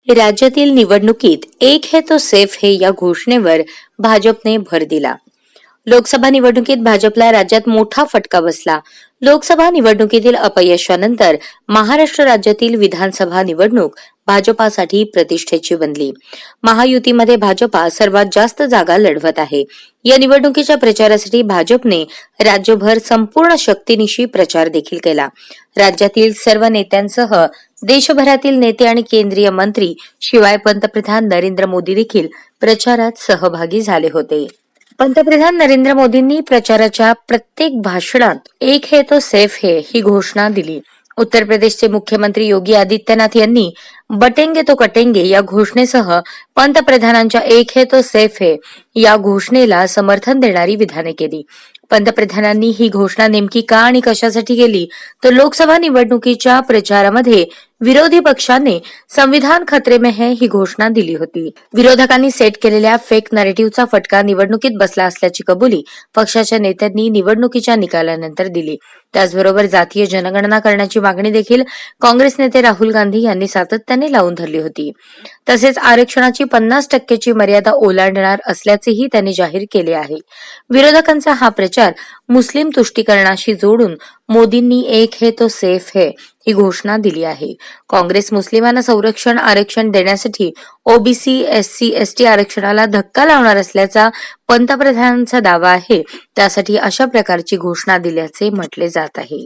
राज्यातील निवडणुकीत एक है तो सेफ है या घोषणेवर भाजपने भर दिला. लोकसभा निवडणुकीत भाजपला राज्यात मोठा फटका बसला. लोकसभा निवडणुकीतील अपयशानंतर महाराष्ट्र राज्यातील विधानसभा निवडणूक भाजपासाठी प्रतिष्ठेची बनली. महायुतीमध्ये भाजपा सर्वात जास्त जागा लढवत आहे. या निवडणुकीच्या प्रचारासाठी भाजपने राज्यभर संपूर्ण शक्तीनिशी प्रचार देखील केला. राज्यातील सर्व नेत्यांसह देशभरातील नेते आणि केंद्रीय मंत्री शिवाय पंतप्रधान नरेंद्र मोदी देखील प्रचारात सहभागी झाले होते. पंतप्रधान नरेंद्र मोदींनी प्रचाराच्या प्रत्येक भाषणात एक है तो सेफ है ही घोषणा दिली. उत्तर प्रदेशचे मुख्यमंत्री योगी आदित्यनाथ यांनी बटेंगे तो कटेंगे या घोषणेसह पंतप्रधानांच्या एक है तो सेफ है या घोषणेला समर्थन देणारी विधाने केली. पंतप्रधानांनी ही घोषणा नेमकी का आणि कशासाठी केली तर लोकसभा निवडणुकीच्या प्रचारामध्ये विरोधी पक्षाने संविधान खतरे में है ही घोषणा दिली होती. विरोधकांनी सेट केलेल्या फेक नरेटिव्हचा फटका निवडणुकीत बसला असल्याची कबुली पक्षाच्या नेत्यांनी निवडणुकीच्या निकालानंतर दिली. त्याचबरोबर जातीय जनगणना करण्याची मागणी देखील काँग्रेस नेते राहुल गांधी यांनी सातत्याने लावून धरली होती. तसेच आरक्षणाची 50% मर्यादा ओलांडणार असल्याचेही त्यांनी जाहीर केले आहे. विरोधकांचा हा प्रचार मुस्लिम तुष्टीकरणाशी जोडून मोदींनी एक है तो सेफ है ही घोषणा दिली आहे. काँग्रेस मुस्लिमांना संरक्षण आरक्षण देण्यासाठी ओबीसी एससी एसटी आरक्षणाला धक्का लावणार असल्याचा पंतप्रधानांचा दावा आहे. त्यासाठी अशा प्रकारची घोषणा दिल्याचे म्हटले जात आहे.